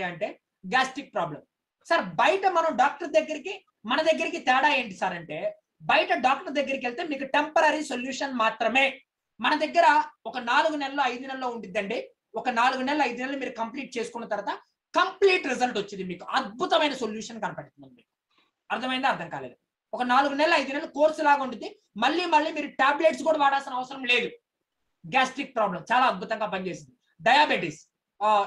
అంటే gastric problem. Sir బయట మనం డాక్టర్ దగ్గరికి మన దగ్గరికి తేడా ఏంటి సార్ అంటే, బయట డాక్టర్ దగ్గరికి వెళ్తే మీకు టెంపరరీ సొల్యూషన్ మాత్రమే. మన దగ్గర ఒక 4 నెలలు 5 నెలల్లో ఉండిద్దండి. ఒక 4 నెలలు 5 నెలలు మీరు కంప్లీట్ చేసుకున్న తర్వాత కంప్లీట్ రిజల్ట్ వచ్చింది, మీకు అద్భుతమైన సొల్యూషన్ కనపడుతుంది. మీకు అర్థమైందా? అర్థం కాలేదు. ఒక 4 నెలలు 5 నెలలు కోర్సు లాగా ఉంటుంది. మళ్ళీ మీరు టాబ్లెట్స్ కూడా వాడాల్సిన అవసరం లేదు. గ్యాస్ట్రిక్ ప్రాబ్లం చాలా అద్భుతంగా పనిచేసింది. డయాబెటీస్,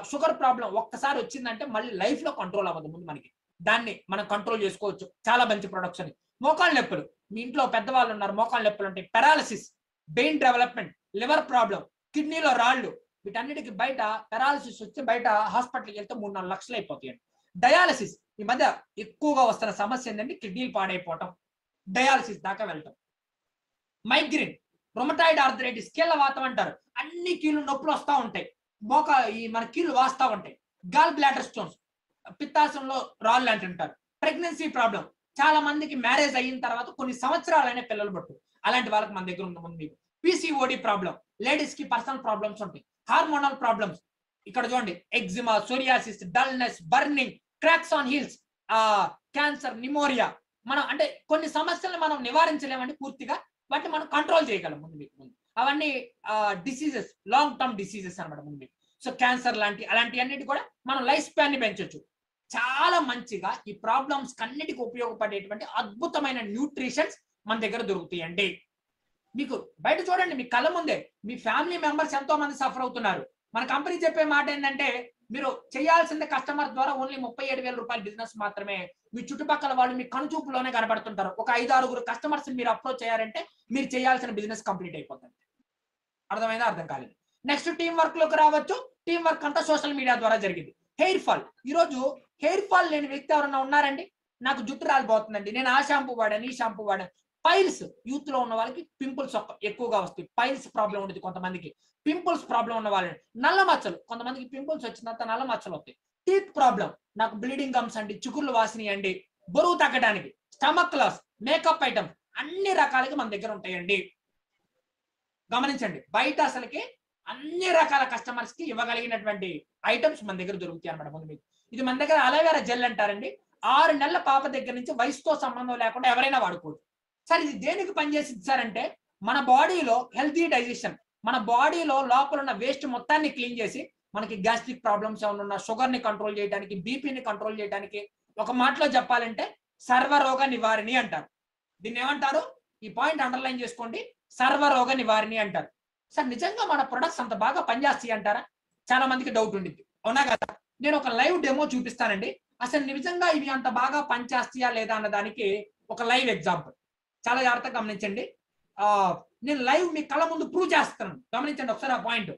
షుగర్ ప్రాబ్లం ఒక్కసారి వచ్చిందంటే మళ్ళీ లైఫ్ లో కంట్రోల్ అవ్వదు. ముందు మనకి దాన్ని మనం కంట్రోల్ చేసుకోవచ్చు. చాలా మంచి ప్రొడక్ట్స్ అని. మోకాళ్ళ నొప్పులు, మీ ఇంట్లో పెద్దవాళ్ళు ఉన్నారు, మోకాళ్ళ నొప్పులు ఉంటాయి. Paralysis, brain development, liver problem, కిడ్నీలో రాళ్ళు, వీటన్నిటికి బయట పెరాలసిస్ వచ్చి బయట హాస్పిటల్కి వెళ్తే 3-4 లక్షలు అయిపోతాయండి. డయాలసిస్ ఈ మధ్య ఎక్కువగా వస్తున్న సమస్య ఏంటంటే కిడ్నీలు పాడైపోవటం, డయాలసిస్ దాకా వెళ్ళటం. మైగ్రేన్, రొమటాయిడ్ ఆర్థరైటిస్, కీళ్ళ వాతం అంటారు. అన్ని కీళ్ళు నొప్పులు వస్తూ ఉంటాయి, మన కీళ్ళు వాస్తూ ఉంటాయి. గాల్ బ్లాడర్ స్టోన్స్, పిత్తాశయంలో రాళ్ళు అంటుంటారు. ప్రెగ్నెన్సీ ప్రాబ్లం, చాలా మందికి మ్యారేజ్ అయిన తర్వాత కొన్ని సంవత్సరాలైన పిల్లలు పట్టు, అలాంటి వాళ్ళకి మన దగ్గర ఉంది. మీకు పీసీఓడి ప్రాబ్లం, లేడీస్ కి పర్సనల్ ప్రాబ్లమ్స్ ఉంటాయి. హార్మోనల్ ప్రాబ్లమ్స్, ఇక్కడ చూడండి, eczema, psoriasis, dullness, burning, cracks on heels, cancer, నిమోరియా. మనం అంటే కొన్ని సమస్యలను మనం నివారించలేమండి పూర్తిగా, వాటిని మనం కంట్రోల్ చేయగలం. ముందు అవన్నీ డిసీజెస్, లాంగ్ టర్మ్ డిసీజెస్ అనమాట. ముందు సో క్యాన్సర్ అలాంటి అన్నిటి కూడా మనం లైఫ్ స్పాన్ ని పెంచొచ్చు. చాలా మంచిగా ఈ ప్రాబ్లమ్స్ అన్నిటికీ ఉపయోగపడేటువంటి అద్భుతమైన న్యూట్రిషన్స్ మన దగ్గర దొరుకుతాయండి. మీకు బయట చూడండి, మీ కళ్ళ ముందే మీ ఫ్యామిలీ మెంబర్స్ ఎంతో మంది సఫర్ అవుతున్నారు. మన కంపెనీ చెప్పే మాట ఏంటంటే, మీరు చేయాల్సిందే కస్టమర్ ద్వారా ఓన్లీ 37,000 రూపాయల బిజినెస్ మాత్రమే. మీ చుట్టుపక్కల వాళ్ళు మీ కనుచూపులోనే కనబడుతుంటారు. ఒక 5-6 కస్టమర్స్ మీరు అప్రోచ్ చేయారంటే మీరు చేయాల్సిన బిజినెస్ కంప్లీట్ అయిపోతుంది. అర్థమైందా? అర్థం కాలేదు. నెక్స్ట్ టీం వర్క్ లోకి రావచ్చు. టీం వర్క్ అంతా సోషల్ మీడియా ద్వారా జరిగింది. హెయిర్ ఫాల్, ఈ రోజు హెయిర్ ఫాల్ లేని వ్యక్తి ఎవరన్నా ఉన్నారండి? నాకు జుట్టు రాలిపోతుందండి, నేను ఆ షాంపూ వాడాను, ఈ షాంపూ వాడాను. పైల్స్, యూత్ లో ఉన్న వాళ్ళకి పింపుల్స్ ఎక్కువగా వస్తాయి. పైల్స్ ప్రాబ్లం ఉంటుంది కొంతమందికి. పింపుల్స్ ప్రాబ్లం ఉన్న వాళ్ళని, నల్ల మచ్చలు, కొంతమందికి పింపుల్స్ వచ్చిన తర్వాత నల్ల మచ్చలు వస్తాయి. టీత్ ప్రాబ్లం, నాకు బ్లీడింగ్ గమ్స్ అండి, చిగుర్లు వాసిని అండి, బరువు తగ్గడానికి, స్టమక్ లాస్, మేకప్ ఐటమ్స్, అన్ని రకాలకి మన దగ్గర ఉంటాయండి. గమనించండి, బయట అసలుకి అన్ని రకాల కస్టమర్స్ కి ఇవ్వగలిగినటువంటి ఐటమ్స్ మన దగ్గర దొరుకుతాయి అనమాట. ముందు మీకు ఇది మన దగ్గర అలోవెరా జెల్ అంటారండి. 6 నెలల పాప దగ్గర నుంచి వయసుతో సంబంధం లేకుండా ఎవరైనా వాడుకోవచ్చు. సార్ ఇది దేనికి పనిచేసింది సార్ అంటే, మన బాడీలో హెల్తీ డైజెషన్, మన బాడీలో లోపల ఉన్న వేస్ట్ మొత్తాన్ని క్లీన్ చేసి మనకి గ్యాస్ట్రిక్ ప్రాబ్లమ్స్ ఏమైనా ఉన్న షుగర్ ని కంట్రోల్ చేయడానికి, బీపీని కంట్రోల్ చేయడానికి, ఒక మాటలో చెప్పాలంటే సర్వరోగ నివారిణి అంటారు. దీన్ని ఏమంటారు? ఈ పాయింట్ అండర్లైన్ చేసుకోండి, సర్వరోగ నివారిణి అంటారు. సార్ నిజంగా మన ప్రొడక్ట్స్ అంత బాగా పనిచేస్తాయి అంటారా? చాలా మందికి డౌట్ ఉండిద్ది, అవునా కదా? నేను ఒక లైవ్ డెమో చూపిస్తానండి. అసలు నిజంగా ఇవి అంత బాగా పనిచేస్తాయా లేదా అన్న దానికి ఒక లైవ్ ఎగ్జాంపుల్. చాలా జాగ్రత్తగా గమనించండి. నేను లైవ్ మీ కళ్ళ ముందు ప్రూవ్ చేస్తున్నాను. గమనించండి ఒకసారి ఆ పాయింట్.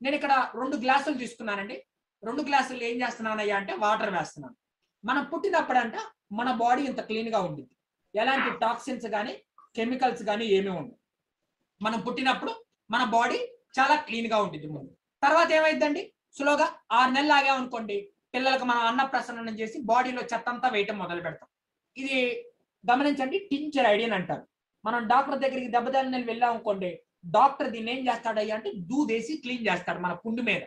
నేను ఇక్కడ 2 గ్లాసులు తీసుకున్నానండి. 2 గ్లాసులు ఏం చేస్తున్నానయ్యా అంటే వాటర్ వేస్తున్నాను. మనం పుట్టినప్పుడంట మన బాడీ ఇంత క్లీన్ గా ఉండిద్ది, ఎలాంటి టాక్సిన్స్ కానీ కెమికల్స్ కానీ ఏమీ ఉండవు. మనం పుట్టినప్పుడు మన బాడీ చాలా క్లీన్ గా ఉంటుంది. ముందు తర్వాత ఏమైందండి, స్లోగా 6 నెలలు ఆగామనుకోండి, పిల్లలకు మనం అన్నప్రసన్నం చేసి బాడీలో చెత్త అంతా వేయటం మొదలు పెడతాం. ఇది గమనించండి, టించర్ ఐడియా అంటారు. మనం డాక్టర్ దగ్గరికి దెబ్బతల్లి వెళ్ళాం అనుకోండి, డాక్టర్ దీన్ని ఏం చేస్తాడయ్యా అంటే దూదేసి క్లీన్ చేస్తాడు మన పుండు మీద.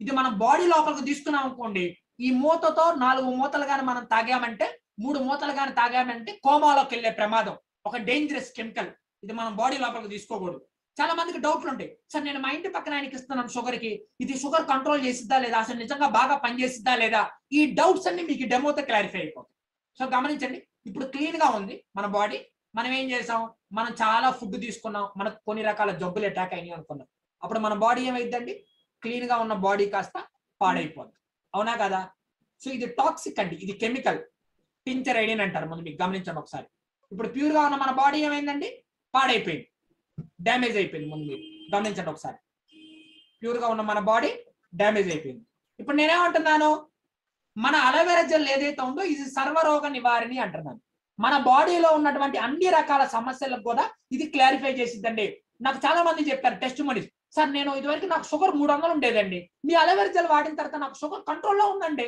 ఇది మనం బాడీ లోపలికి తీసుకున్నాం అనుకోండి, ఈ మూతతో 4 మూతలు కానీ మనం తాగామంటే, 3 మూతలు కానీ తాగామంటే కోమాలోకి వెళ్ళే ప్రమాదం. ఒక డేంజరస్ కెమికల్, ఇది మనం బాడీ లోపలికి తీసుకోకూడదు. చాలా మందికి డౌట్లు ఉంటాయి, సార్ నేను మా ఇంటి పక్కన ఆయనకి ఇస్తున్నాను షుగర్ కి, ఇది షుగర్ కంట్రోల్ చేసిద్దా లేదా, అసలు నిజంగా బాగా పనిచేసిద్దా లేదా? ఈ డౌట్స్ అన్ని మీకు డెమోతో క్లారిఫై అయిపోతాయి. సో గమనించండి, ఇప్పుడు క్లీన్ గా ఉంది మన బాడీ. మనం ఏం చేసాం, మనం చాలా ఫుడ్ తీసుకున్నాం, మనకు కొన్ని రకాల జబ్బులు అటాక్ అయినాయి అనుకున్నాం. అప్పుడు మన బాడీ ఏమైందండి, క్లీన్ గా ఉన్న బాడీ కాస్త పాడైపోతుంది, అవునా కదా? సో ఇది టాక్సిక్ అండి, ఇది కెమికల్, టించర్ ఐడియన్ అంటారు. ముందు మీకు గమనించండి ఒకసారి. ఇప్పుడు ప్యూర్ గా ఉన్న మన బాడీ ఏమైందండి, పాడైపోయింది, డ్యామేజ్ అయిపోయింది. ముందు మీరు గమనించండి ఒకసారి, ప్యూర్ గా ఉన్న మన బాడీ డ్యామేజ్ అయిపోయింది. ఇప్పుడు నేనేమంటున్నాను, మన అలోవెరా జెల్ ఏదైతే ఉందో ఇది సర్వరోగ నివారిణి అంటున్నాను. మన బాడీలో ఉన్నటువంటి అన్ని రకాల సమస్యలకు కూడా ఇది క్లారిఫై చేసిద్దండి. నాకు చాలా మంది చెప్పారు టెస్ట్ మనీస్, సార్ నేను ఇదివరకు నాకు షుగర్ 300 ఉండేదండి, మీ అలోవెరా జెల్ వాడిన తర్వాత నాకు షుగర్ కంట్రోల్లో ఉందండి,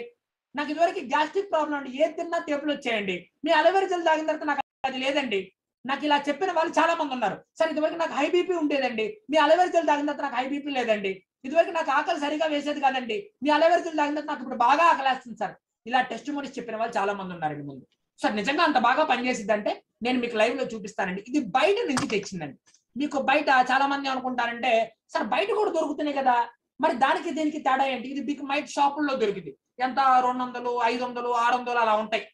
నాకు ఇదివరకు గ్యాస్ట్రిక్ ప్రాబ్లం అండి, ఏది తిన్నా తేపులు వచ్చాయండి, మీ అలోవెరా జెల్ తాగిన తర్వాత నాకు అది లేదండి. నాకు ఇలా చెప్పిన వాళ్ళు చాలా మంది ఉన్నారు. సార్ ఇదివరకు నాకు హై బీపీ ఉండేదండి, మీ అలోవెరా జెల్ తాగిన తర్వాత నాకు హై బీపీ లేదండి. ఇదివరకు నాకు ఆకలి సరిగా వేసేది కాదండి, మీ అలోవెరా జెల్ తాగిన తర్వాత నాకు ఇప్పుడు బాగా ఆకలేస్తుంది సార్. ఇలా టెస్ట్ మోడీస్ చెప్పిన వాళ్ళు చాలా మంది ఉన్నారండి ముందు. సార్ నిజంగా అంత బాగా పనిచేసిద్ది అంటే నేను మీకు లైవ్ లో చూపిస్తానండి. ఇది బయట నుంచి తెచ్చిందండి. మీకు బయట చాలా మంది అనుకుంటారంటే సార్ బయట కూడా దొరుకుతున్నాయి కదా, మరి దానికి దీనికి తేడా ఏంటి? ఇది బిగ్ మైట్ షాపుల్లో దొరికింది. ఎంత 200, 500, 600 అలా ఉంటాయి.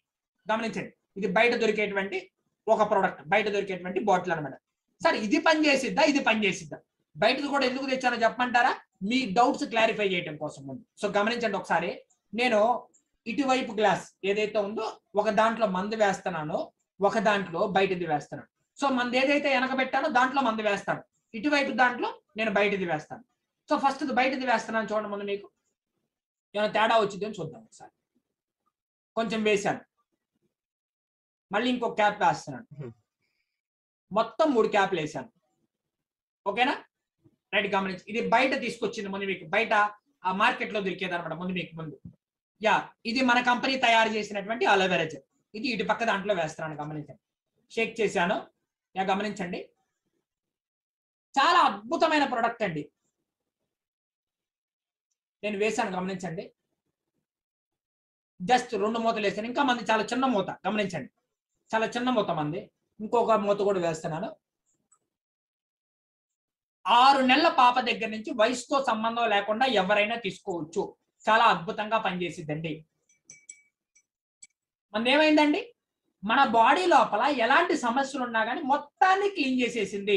గమనించండి, ఇది బయట దొరికేటువంటి ఒక ప్రోడక్ట్, బయట దొరికేటువంటి బాటిల్ అనమాట. సార్ ఇది పనిచేసిద్దా, ఇది పనిచేసిద్దా? బయటది కూడా ఎందుకు తెచ్చానో చెప్పమంటారా? మీ డౌట్స్ క్లారిఫై చేయడం కోసం ముందు. సో గమనించండి ఒకసారి, నేను ఇటువైపు గ్లాస్ ఏదైతే ఉందో ఒక దాంట్లో మందు వేస్తున్నానో, ఒక దాంట్లో బయటది వేస్తున్నాను. సో మంది ఏదైతే వెనకబెట్టానో దాంట్లో మందు వేస్తాను, ఇటువైపు దాంట్లో నేను బయటది వేస్తాను. సో ఫస్ట్ బయటది వేస్తున్నాను చూడండి. ముందు మీకు ఏమైనా తేడా వచ్చింది అని చూద్దాం ఒకసారి. కొంచెం వేసాను, మళ్ళీ ఇంకో క్యాప్ వేస్తున్నాను, మొత్తం 3 క్యాప్లు వేసాను. ఓకేనా? రైట్. గమనించి ఇది బయట తీసుకొచ్చింది ముందు మీకు, బయట ఆ మార్కెట్ లో దొరికేది అనమాట ముందు మీకు ముందు. యా, ఇది మన కంపెనీ తయారు చేసినటువంటి అలోవెరా జెల్. ఇది ఇటు పక్క దాంట్లో వేస్తున్నాను. గమనించండి, షేక్ చేశాను. యా గమనించండి, చాలా అద్భుతమైన ప్రొడక్ట్ అండి. నేను వేసాను, గమనించండి. జస్ట్ 2 మూతలు వేసాను. ఇంకా మంది చాలా చిన్న మూత, గమనించండి, చాలా చిన్న మూత మంది. ఇంకొక మూత కూడా వేస్తున్నాను. 6 నెలల పాప దగ్గర నుంచి వయసుతో సంబంధం లేకుండా ఎవరైనా తీసుకోవచ్చు. చాలా అద్భుతంగా పనిచేసిద్దండి. మనది ఏమైందండి, మన బాడీ లోపల ఎలాంటి సమస్యలు ఉన్నా కానీ మొత్తాన్ని క్లీన్ చేసేసింది.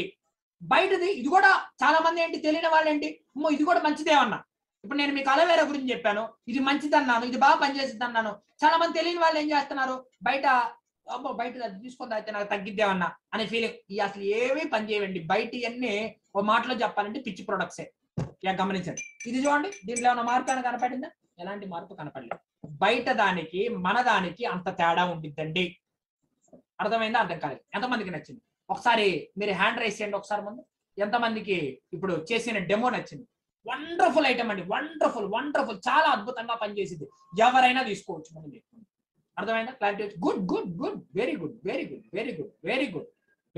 బయటది ఇది కూడా చాలా మంది ఏంటి తెలియని వాళ్ళు ఏంటి, ఇది కూడా మంచిదేమన్నా. ఇప్పుడు నేను మీకు అలోవెరా గురించి చెప్పాను, ఇది మంచిది అన్నాను, ఇది బాగా పనిచేసింది అన్నాను. చాలా మంది తెలియని వాళ్ళు ఏం చేస్తున్నారు, బయట అబ్బో బయట అది తీసుకుందా అయితే నాకు తగ్గిద్దేమన్నా అనే ఫీలింగ్. అసలు ఏమీ పనిచేయండి. బయట అన్ని ఓ మాటలో చెప్పాలంటే పిచ్చి ప్రొడక్ట్సే. ఇలా గమనించండి, ఇది చూడండి, దీంట్లో ఏమైనా మార్పు అని కనపడిందా? ఎలాంటి మార్పు కనపడలేదు. బయట దానికి మన దానికి అంత తేడా ఉండిద్దండి. అర్థమైందా? అర్థం కాలేదు. ఎంతమందికి నచ్చింది? ఒకసారి మీరు హ్యాండ్ రైస్ చేయండి ఒకసారి ముందు. ఎంతమందికి ఇప్పుడు చేసిన డెమో నచ్చింది? వండర్ఫుల్ ఐటమ్ అండి, వండర్ఫుల్ వండర్ఫుల్, చాలా అద్భుతంగా పనిచేసింది. ఎవరైనా తీసుకోవచ్చు ముందు. అర్థమైందా? క్లారిటీ వచ్చి good good good, very good very good very good very good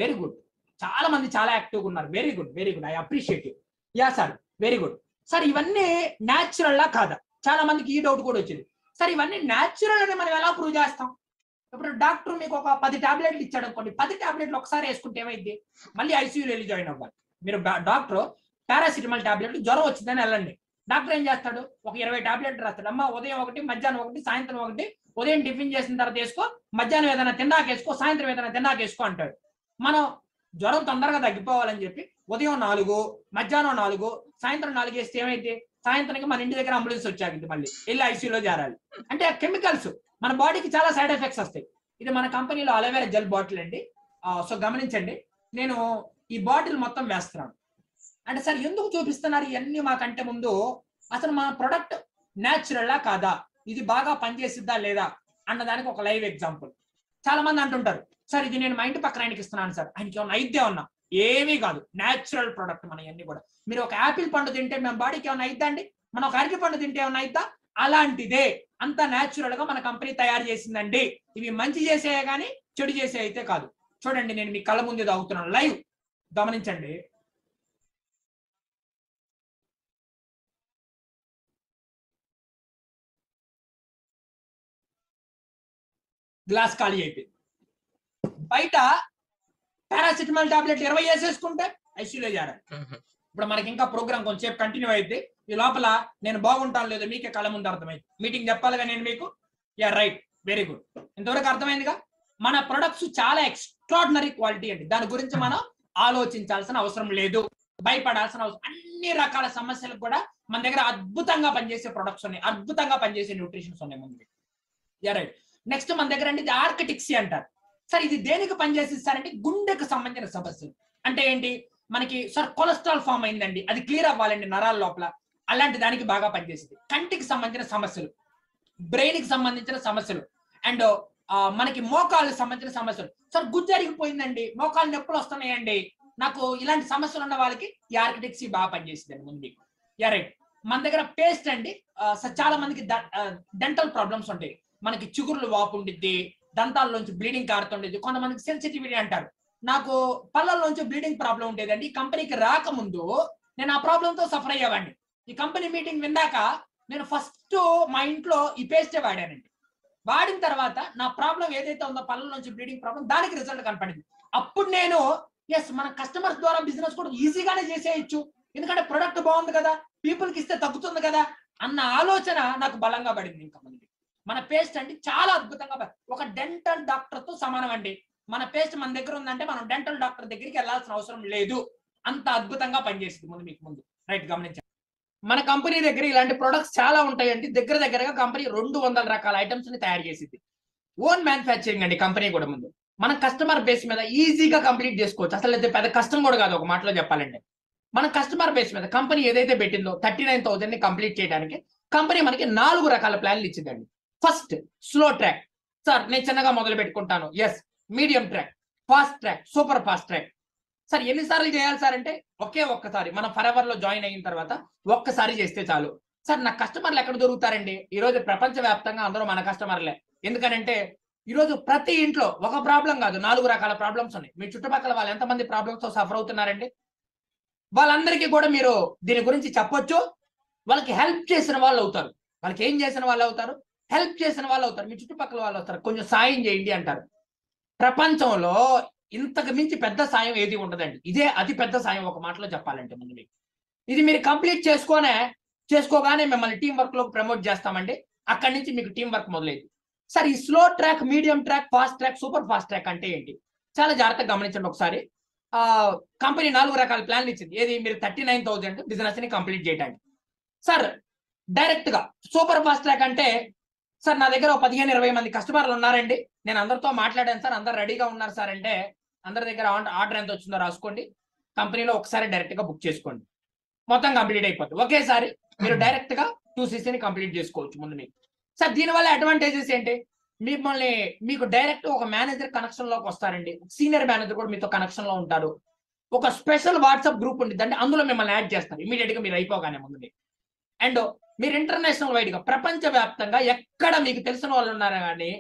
very good. చాలా మంది చాలా యాక్టివ్గా ఉన్నారు. Very good very good, I appreciate you. Yeah sir, very good sir. ఇవన్నీ న్యాచురల్ లా కాదా? చాలా మందికి ఈ డౌట్ కూడా వచ్చింది. సార్ ఇవన్నీ న్యాచురల్ అని మనం ఎలా ప్రూవ్ చేస్తాం? ఇప్పుడు డాక్టర్ మీకు ఒక 10 టాబ్లెట్లు ఇచ్చాడు అనుకోండి, 10 టాబ్లెట్లు ఒకసారి వేసుకుంటే ఏమైంది? మళ్ళీ ఐసీయూలో వెళ్ళి జాయిన్ అవ్వాలి మీరు. డాక్టర్ పారాసిటమాల్ టాబ్లెట్లు జ్వరం వచ్చిందని వెళ్ళండి, డాక్టర్ ఏం చేస్తాడు, ఒక 20 టాబ్లెట్లు రాస్తాడు. అమ్మ ఉదయం 1, మధ్యాహ్నం 1, సాయంత్రం 1, ఉదయం టిఫిన్ చేసిన తర్వాత వేసుకో, మధ్యాహ్నం ఏదైనా తిన్నాకేసుకో, సాయంత్రం ఏదైనా తిన్నాకేసుకో అంటాడు. మనం జ్వరం తొందరగా తగ్గిపోవాలని చెప్పి ఉదయం 4, మధ్యాహ్నం 4, సాయంత్రం 4 వేస్తే ఏమైతే సాయంత్రానికి మన ఇంటి దగ్గర అంబులెన్స్ వచ్చాగింది, మళ్ళీ వెళ్ళి ఐసీయూలో చేరాలి. అంటే కెమికల్స్ మన బాడీకి చాలా సైడ్ ఎఫెక్ట్స్ వస్తాయి. ఇది మన కంపెనీలో అలోవెరా జెల్ బాటిల్ అండి. సో గమనించండి, నేను ఈ బాటిల్ మొత్తం వేస్తున్నాను. అంటే సార్ ఎందుకు చూపిస్తున్నారు ఇవన్నీ మాకంటే ముందు? అసలు మన ప్రొడక్ట్ న్యాచురల్లా కాదా, ఇది బాగా పనిచేసిద్దా లేదా అన్నదానికి ఒక లైవ్ ఎగ్జాంపుల్. చాలా మంది అంటుంటారు, సార్ ఇది నేను మా ఇంటి పక్కన ఆయనకి ఇస్తున్నాను సార్, ఆయనకి ఏమన్నా అయిద్దే ఉన్నా. ఏమీ కాదు, న్యాచురల్ ప్రొడక్ట్ మన ఇవన్నీ కూడా. మీరు ఒక యాపిల్ పండు తింటే మన బాడీకి ఏమైనా అయిద్దా అండి? మనం ఒక అరటి పండు తింటే ఏమైనా అయిద్దా? అలాంటిదే, అంత న్యాచురల్ గా మన కంపెనీ తయారు చేసిందండి. ఇవి మంచి చేసే కానీ చెడు చేసే అయితే కాదు. చూడండి, నేను మీ కళ్ళ ముందు తాగుతున్నాను లైవ్, గమనించండి. గ్లాస్ ఖాళీ అయిపోయింది. బయట పారాసిటమాల్ టాబ్లెట్ 20 వేసేసుకుంటే ఐసీయూలో చేరాలి. ఇప్పుడు మనకి ఇంకా ప్రోగ్రామ్ కొంచెంసేపు కంటిన్యూ అయితే ఈ లోపల నేను బాగుంటాను లేదో మీకే కళ్ళ ముందు అర్థమైంది. మీటింగ్ చెప్పాలిగా నేను మీకు. Yeah right, very good. ఇంతవరకు అర్థమైందిగా. మన ప్రొడక్ట్స్ చాలా ఎక్స్ట్రాడినరీ క్వాలిటీ అండి, దాని గురించి మనం ఆలోచించాల్సిన అవసరం లేదు, భయపడాల్సిన అవసరం. అన్ని రకాల సమస్యలకు కూడా మన దగ్గర అద్భుతంగా పనిచేసే ప్రొడక్ట్స్ ఉన్నాయి, అద్భుతంగా పనిచేసే న్యూట్రిషన్స్ ఉన్నాయి ముందు. Yeah right. నెక్స్ట్ మన దగ్గర అంటే ఇది ఆర్కిటిక్సీ అంటారు. సార్ ఇది దేనికి పనిచేసిస్తారంటే గుండెకు సంబంధించిన సమస్యలు. అంటే ఏంటి, మనకి సార్ కొలెస్ట్రాల్ ఫామ్ అయిందండి, అది క్లియర్ అవ్వాలండి నరాల లోపల, అలాంటి దానికి బాగా పనిచేసింది. కంటికి సంబంధించిన సమస్యలు, బ్రెయిన్ కి సంబంధించిన సమస్యలు, అండ్ మనకి మోకాళ్ళకి సంబంధించిన సమస్యలు. సార్ గుజ్జరిగిపోయిందండి, మోకాలు నొప్పులు వస్తున్నాయండి, నాకు ఇలాంటి సమస్యలు ఉన్న వాళ్ళకి ఈ ఆర్కిటిక్సీ బాగా పనిచేసిందండి ముందు మీకు. Yeah right. మన దగ్గర పేస్ట్ అండి, చాలా మందికి డెంటల్ ప్రాబ్లమ్స్ ఉంటాయి. మనకి చిగుర్లు వాపు ఉండిద్ది, దంతాల్లోంచి బ్లీడింగ్ కారుతుండేది, కొంతమందికి సెన్సిటివిటీ అంటారు. నాకు పళ్ళల్లోంచి బ్లీడింగ్ ప్రాబ్లం ఉండేదండి. ఈ కంపెనీకి రాకముందు నేను ఆ ప్రాబ్లంతో సఫర్ అయ్యేవాడిని. ఈ కంపెనీ మీటింగ్ విన్నాక నేను ఫస్ట్ మా ఇంట్లో ఈ పేస్టే వాడానండి. వాడిన తర్వాత నా ప్రాబ్లం ఏదైతే ఉందో పళ్ళ నుంచి బ్లీడింగ్ ప్రాబ్లం, దానికి రిజల్ట్ కనపడింది. అప్పుడు నేను మన కస్టమర్స్ ద్వారా బిజినెస్ కూడా ఈజీగానే చేసేయచ్చు, ఎందుకంటే ప్రొడక్ట్ బాగుంది కదా, పీపుల్కి ఇస్తే తగ్గుతుంది కదా అన్న ఆలోచన నాకు బలంగా పడింది. ఇంకా ముందు మన పేస్ట్ అంటే చాలా అద్భుతంగా, ఒక డెంటల్ డాక్టర్ తో సమానం అండి. మన పేస్ట్ మన దగ్గర ఉందంటే మనం డెంటల్ డాక్టర్ దగ్గరికి వెళ్ళాల్సిన అవసరం లేదు, అంత అద్భుతంగా పనిచేస్తుంది. ముందు రైట్ గమనించండి. మన కంపెనీ దగ్గర ఇలాంటి ప్రొడక్ట్స్ చాలా ఉంటాయండి. దగ్గరగా కంపెనీ 200 రకాల ఐటమ్స్ ని తయారు చేసింది. ఓన్ మ్యానుఫ్యాక్చరింగ్ అండి కంపెనీ కూడా. ముందు మన కస్టమర్ బేస్ మీద ఈజీగా కంప్లీట్ చేసుకోవచ్చు. అసలు అయితే పెద్ద కష్టం కూడా కాదు ఒక మాటలో చెప్పాలంటే. మన కస్టమర్ బేస్ మీద కంపెనీ ఏదైతే పెట్టిందో 39,000 ని కంప్లీట్ చేయడానికి కంపెనీ మనకి 4 రకాల ప్లాన్లు ఇచ్చిందండి. First slow track. సార్ నేను చిన్నగా మొదలు పెట్టుకుంటాను. Yes. Medium track, fast track, super fast track. Sir ఎన్నిసార్లు చేయాలి సార్ అంటే ఒక్కసారి. మనం ఫరెవర్ లో జాయిన్ అయిన తర్వాత ఒక్కసారి చేస్తే చాలు. సార్ నా కస్టమర్లు ఎక్కడ దొరుకుతారండి? ఈ రోజు ప్రపంచ వ్యాప్తంగా అందరూ మన కస్టమర్లే. ఎందుకనంటే ఈ రోజు ప్రతి ఇంట్లో ఒక ప్రాబ్లం కాదు, 4 రకాల ప్రాబ్లమ్స్ ఉన్నాయి. మీ చుట్టుపక్కల వాళ్ళు ఎంతమంది ప్రాబ్లమ్స్ తో సఫర్ అవుతున్నారండి? వాళ్ళందరికీ కూడా మీరు దీని గురించి చెప్పొచ్చు. వాళ్ళకి హెల్ప్ చేసిన వాళ్ళు అవుతారు. వాళ్ళకి ఏం చేసిన వాళ్ళు అవుతారు? హెల్ప్ చేసిన వాళ్ళు అవుతారు. మీ చుట్టుపక్కల వాళ్ళు అవుతారు. కొంచెం సాయం చేయండి అంటారు. ప్రపంచంలో ఇంతకు మించి పెద్ద సాయం ఏది ఉండదండి. ఇదే అతి పెద్ద సాయం ఒక మాటలో చెప్పాలంటే. ముందు ఇది మీరు కంప్లీట్ చేసుకోగానే మిమ్మల్ని టీం వర్క్ లో ప్రమోట్ చేస్తామండి. అక్కడి నుంచి మీకు టీం వర్క్ మొదలైంది. సార్ ఈ slow track, medium track, fast track, super fast track అంటే ఏంటి? చాలా జాగ్రత్తగా గమనించండి ఒకసారి. కంపెనీ 4 రకాల ప్లాన్లు ఇచ్చింది. ఏది? మీరు 39,000 బిజినెస్ ని కంప్లీట్ చేయడానికి. సార్ డైరెక్ట్ గా సూపర్ ఫాస్ట్ ట్రాక్ అంటే, సార్ నా దగ్గర 15-20 మంది కస్టమర్లు ఉన్నారండి, నేను అందరితో మాట్లాడాను సార్, అందరు రెడీగా ఉన్నారు సార్ అంటే, అందరి దగ్గర ఆర్డర్ ఎంత వచ్చిందో రాసుకోండి, కంపెనీలో ఒకసారి డైరెక్ట్ గా బుక్ చేసుకోండి, మొత్తం కంప్లీట్ అయిపోతుంది. ఒకేసారి మీరు డైరెక్ట్ గా 2cc ని కంప్లీట్ చేసుకోవచ్చు. ముందు మీకు సార్ దీనివల్ల అడ్వాంటేజెస్ ఏంటి? మీకు డైరెక్ట్ ఒక మేనేజర్ కనెక్షన్ లోకి వస్తారండి. సీనియర్ మేనేజర్ కూడా మీతో కనెక్షన్ లో ఉంటారు. ఒక స్పెషల్ వాట్సాప్ గ్రూప్ ఉంటుంది అంటే అందులో మిమ్మల్ని యాడ్ చేస్తారు ఇమీడియట్ గా మీరు అయిపోగానే. ముందు అండ్ మీరు ఇంటర్నేషనల్ వైడ్ గా ప్రపంచ వ్యాప్తంగా ఎక్కడ మీకు తెలిసిన వాళ్ళు ఉన్నారా కానీ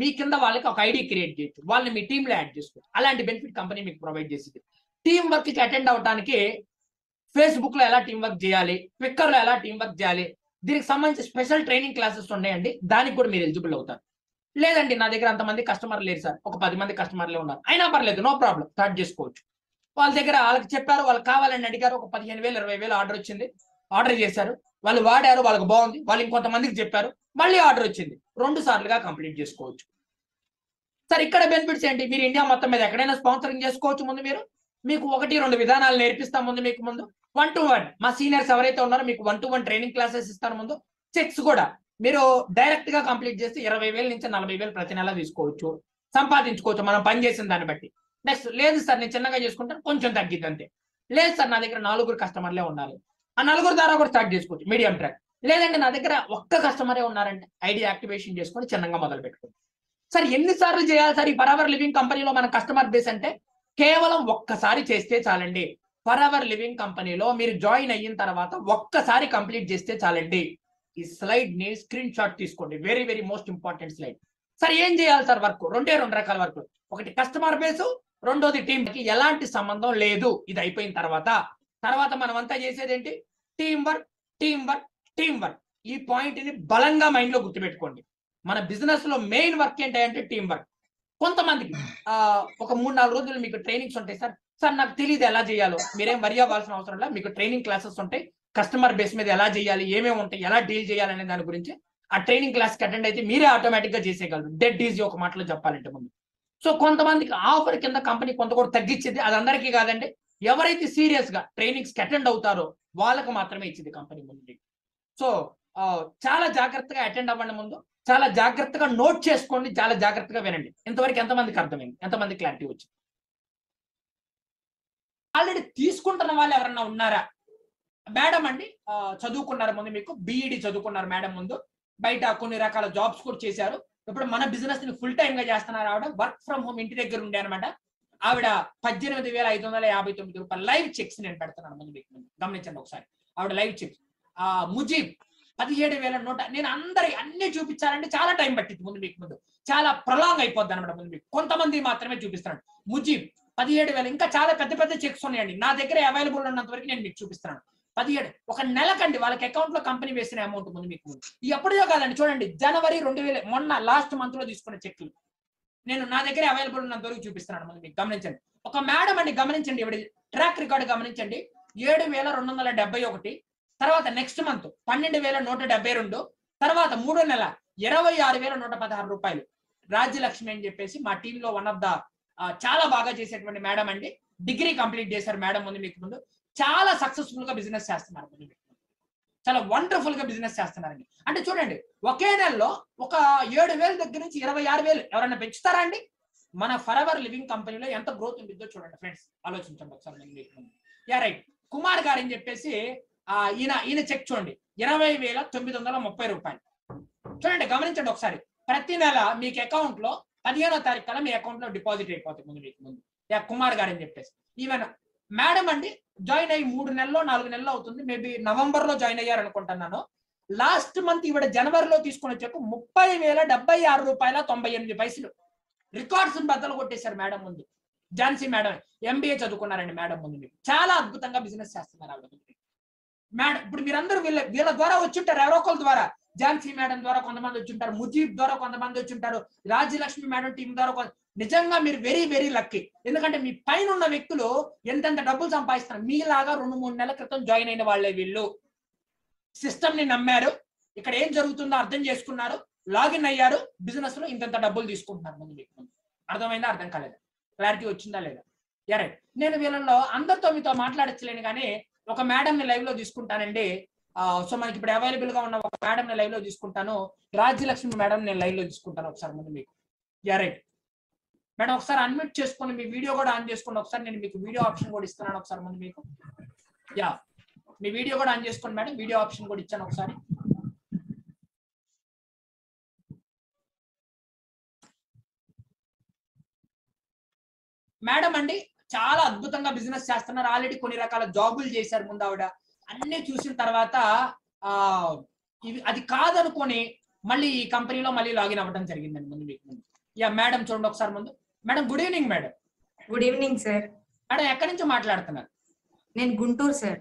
మీ కింద వాళ్ళకి ఒక ఐడి క్రియేట్ చేయొచ్చు, వాళ్ళని మీ టీమ్ లో యాడ్ చేసుకోవచ్చు. అలాంటి బెనిఫిట్ కంపెనీ మీకు ప్రొవైడ్ చేసింది. టీం వర్క్ కి అటెండ్ అవడానికి ఫేస్బుక్ లో ఎలా టీం వర్క్ చేయాలి, ట్విట్టర్ లో ఎలా టీం వర్క్ చేయాలి, దీనికి సంబంధించి స్పెషల్ ట్రైనింగ్ క్లాసెస్ ఉన్నాయండి. దానికి కూడా మీరు ఎలిజిబుల్ అవుతారు. లేదండి నా దగ్గర అంతమంది కస్టమర్ లేరు సార్, ఒక 10 మంది కస్టమర్లే ఉన్నారు, అయినా పర్లేదు, నో ప్రాబ్లం, స్టార్ట్ చేసుకోవచ్చు. వాళ్ళ దగ్గర వాళ్ళకి చెప్పారు, వాళ్ళు కావాలని అడిగారు, ఒక 15,000-20,000 ఆర్డర్ వచ్చింది, ఆర్డర్ చేశారు, వాళ్ళు వాడారు, వాళ్ళకి బాగుంది, వాళ్ళు ఇంకొంతమందికి చెప్పారు, మళ్ళీ ఆర్డర్ వచ్చింది, 2 సార్లుగా కంప్లీట్ చేసుకోవచ్చు. సార్ ఇక్కడ బెనిఫిట్స్ ఏంటి? మీరు ఇండియా మొత్తం మీద ఎక్కడైనా స్పాన్సరింగ్ చేసుకోవచ్చు. ముందు మీకు 1-2 విధానాలు నేర్పిస్తాం. మీకు 1-to-1 మా సీనియర్స్ ఎవరైతే ఉన్నారో మీకు 1-to-1 ట్రైనింగ్ క్లాసెస్ ఇస్తారు. ముందు చెక్స్ కూడా మీరు డైరెక్ట్ గా కంప్లీట్ చేసి 20,000 నుంచి 40,000 ప్రతి నెల తీసుకోవచ్చు, సంపాదించుకోవచ్చు మనం పని చేసిన దాన్ని బట్టి. నెక్స్ట్ లేదు సార్ నేను చిన్నగా చేసుకుంటాను, కొంచెం తగ్గిద్ది అంతే. లేదు సార్ నా దగ్గర 4 కస్టమర్లే ఉన్నారు, ఆ 4 ద్వారా కూడా స్టార్ట్ చేసుకోవచ్చు మీడియం ట్రాక్. లేదంటే నా దగ్గర ఒక్క కస్టమరే ఉన్నారంటే ఐడి యాక్టివేషన్ చేసుకొని చిన్నగా మొదలు పెట్టుకోవచ్చు. సార్ ఎన్నిసార్లు చేయాలి సార్ ఈ ఫరెవర్ లివింగ్ కంపెనీలో మన కస్టమర్ బేస్ అంటే? కేవలం ఒక్కసారి చేస్తే చాలండి. ఫరెవర్ లివింగ్ కంపెనీలో మీరు జాయిన్ అయిన తర్వాత ఒక్కసారి కంప్లీట్ చేస్తే చాలండి. ఈ స్లైడ్ ని స్క్రీన్ షాట్ తీసుకోండి, very very most important slide. Sir ఏం చేయాలి సార్? వర్క్ 2 రకాల వర్క్. ఒకటి కస్టమర్ బేస్, రెండోది టీమ్ కి ఎలాంటి సంబంధం లేదు. ఇది అయిపోయిన తర్వాత మనం అంతా చేసేది ఏంటి? Team work, team work, team work. ఈ పాయింట్ ని బలంగా మైండ్ లో గుర్తుపెట్టుకోండి. మన బిజినెస్ లో మెయిన్ వర్క్ ఏంటంటే టీమ్ వర్క్. కొంతమందికి ఒక 3-4 రోజులు మీకు ట్రైనింగ్స్ ఉంటాయి. సార్ నాకు తెలియదు ఎలా చేయాలో, మీరేం వరి అవ్వాల్సిన అవసరం లేదు, మీకు ట్రైనింగ్ క్లాసెస్ ఉంటాయి. కస్టమర్ బేస్ మీద ఎలా చేయాలి, ఏమేమి ఉంటాయి, ఎలా డీల్ చేయాలి అనే దాని గురించి ఆ ట్రైనింగ్ క్లాస్ కి అటెండ్ అయితే మీరే ఆటోమేటిక్ గా చేసేయగలరు. డెడ్ ఈజీ ఒక మాటలో చెప్పాలంటే. ముందు సో కొంతమందికి ఆఫర్ కింద కంపెనీ కొంత కూడా తగ్గించింది, అది అందరికీ కాదండి. ఎవరైతే సీరియస్ గా ట్రైనింగ్స్ కి అటెండ్ అవుతారో వాళ్ళకు మాత్రమే ఇచ్చింది కంపెనీ ముందు. సో చాలా జాగ్రత్తగా అటెండ్ అవ్వండి. ముందు చాలా జాగ్రత్తగా నోట్ చేసుకోండి, చాలా జాగ్రత్తగా వినండి. ఇంతవరకు ఎంతమందికి అర్థమైంది, ఎంతమంది క్లారిటీ వచ్చింది? ఆల్రెడీ తీసుకుంటున్న వాళ్ళు ఎవరన్నా ఉన్నారా? మేడం అండి చదువుకున్నారు, ముందు మీకు బీఈడి చదువుకున్నారు మేడం, ముందు బయట కొన్ని రకాల జాబ్స్ కూడా చేశారు. ఇప్పుడు మన బిజినెస్ ని ఫుల్ టైమ్ గా చేస్తున్నారు ఆవిడ. వర్క్ ఫ్రమ్ హోమ్ ఇంటి దగ్గర ఉండే అనమాట. ఆవిడ 18,559 రూపాయలు లైవ్ చెక్స్ నేను పెడుతున్నాను ముందు మీకు. గమనించండి ఒకసారి, ఆవిడ లైవ్ చెక్స్. ముజీబ్ 17,100. నేను అన్ని చూపించాలంటే చాలా టైం పట్టింది ముందు చాలా ప్రొలాంగ్ అయిపోద్ది అనమాట. ముందు మీకు కొంతమంది మాత్రమే చూపిస్తున్నాను. ముజీబ్ 17,000. ఇంకా చాలా పెద్ద చెక్స్ ఉన్నాయండి నా దగ్గర అవైలబుల్ ఉన్నంత వరకు నేను మీకు చూపిస్తున్నాను. 17 ఒక నెలకండి వాళ్ళకి అకౌంట్ లో కంపెనీ వేసిన అమౌంట్ ముందు మీకు ఎప్పుడో కాదండి. చూడండి జనవరి 2000 మొన్న లాస్ట్ మంత్ లో తీసుకున్న చెక్లు నేను నా దగ్గర అవైలబుల్ ఉన్నంత వరకు చూపిస్తున్నాను. ముందు మీకు గమనించండి. ఒక మేడం అండి గమనించండి, ఇవి ట్రాక్ రికార్డు గమనించండి. 7,271. తర్వాత నెక్స్ట్ మంత్ 12,172. తర్వాత 3వ నెల 26,116 రూపాయలు. రాజ్యలక్ష్మి అని చెప్పేసి మా టీంలో వన్ ఆఫ్ ద చాలా బాగా చేసేటువంటి మేడం అండి. డిగ్రీ కంప్లీట్ చేశారు మేడం. ముందు మీకు ముందు చాలా సక్సెస్ఫుల్ గా బిజినెస్ చేస్తున్నారు. ముందు మీకు చాలా వండర్ఫుల్ గా బిజినెస్ చేస్తున్నారండి. అంటే చూడండి ఒకే నెలలో ఒక 7,000 దగ్గర నుంచి 26,000 ఎవరైనా పెంచుతారా అండి? మన ఫరెవర్ లివింగ్ కంపెనీలో ఎంత గ్రోత్ ఉంటుందో చూడండి ఫ్రెండ్స్, ఆలోచించండి ఒకసారి. Yeah right. కుమార్ గారు అని చెప్పేసి ఈయన చెక్ చూడండి 20,930 రూపాయలు. చూడండి గమనించండి ఒకసారి. ప్రతి నెల మీకు అకౌంట్ లో 15వ తారీఖు కల్లా మీ అకౌంట్ లో డిపాజిట్ అయిపోతుంది ముందు మీకు ముందు. యా కుమార్ గారు అని చెప్పేసి ఈవెన్ మేడం అండి జాయిన్ అయ్యి 3 నెలల్లో 4 నెలలు అవుతుంది. మేబీ నవంబర్ లో జాయిన్ అయ్యారు అనుకుంటున్నాను. లాస్ట్ మంత్ ఈవిడ జనవరిలో తీసుకుని వచ్చాక 30,076 రూపాయల 98 పైసలు రికార్డ్స్ బద్దలు కొట్టేశారు మేడం ముందు. ఝాన్సీ మేడం MBA చదువుకున్నారండి మేడం ముందు. మీకు చాలా అద్భుతంగా బిజినెస్ చేస్తున్నారు ఆవిడ ముందు. మేడం ఇప్పుడు మీరందరూ వీళ్ళ ద్వారా వచ్చుంటారు, ఎవరో ఒకరి ద్వారా. ఝాన్సీ మేడం ద్వారా కొంతమంది వచ్చుంటారు, ముజీబ్ ద్వారా కొంతమంది వచ్చుంటారు, రాజ్యలక్ష్మి మేడం టీం ద్వారా. నిజంగా మీరు వెరీ వెరీ లక్కీ. ఎందుకంటే మీ పైన ఉన్న వ్యక్తులు ఎంతెంత డబ్బులు సంపాదిస్తున్నారు. మీలాగా 2-3 నెలల క్రితం జాయిన్ అయిన వాళ్ళే వీళ్ళు. సిస్టమ్ ని నమ్మారు, ఇక్కడ ఏం జరుగుతుందో అర్థం చేసుకున్నారు, లాగిన్ అయ్యారు, బిజినెస్ లో ఇంత డబ్బులు తీసుకుంటున్నారు ముందు మీకు ముందు. అర్థమైందా? అర్థం కాలేదా? క్లారిటీ వచ్చిందా లేదా? Yeah right. నేను వీళ్ళలో అందరితో మీతో మాట్లాడచ్చలేను కానీ ఒక మేడం ని లైవ్ లో తీసుకుంటానండి. సో మనకి ఇప్పుడు అవైలబుల్ గా ఉన్న ఒక మేడం ని లైవ్ లో తీసుకుంటాను. రాజ్యలక్ష్మి మేడం నేను లైవ్ లో తీసుకుంటాను ఒకసారి ముందు మీకు. యా రైట్ మేడం, ఒకసారి అన్మ్యూట్ చేసుకొని మీ వీడియో కూడా ఆన్ చేసుకోండి. ఒకసారి నేను మీకు వీడియో ఆప్షన్ కూడా ఇస్తున్నాను ఒకసారి ముందు మీకు. యా మీ వీడియో కూడా ఆన్ చేసుకోండి మేడం. వీడియో ఆప్షన్ కూడా ఇచ్చాను ఒకసారి. మేడం అండి చాలా అద్భుతంగా బిజినెస్ చేస్తున్నారు. ఆల్రెడీ కొన్ని రకాల జాబులు చేశారు ముందు ఆవిడ. అన్ని చూసిన తర్వాత అది కాదనుకొని మళ్ళీ ఈ కంపెనీలో మళ్ళీ లాగిన్ అవ్వడం జరిగిందండి ముందు మీకు ముందు. యా మేడం చూడండి ఒకసారి ముందు. Madam good evening madam. Good evening sir. Madam ఎక్కడి నుంచి మాట్లాడుతున్నారు? నేను గుంటూరు సార్.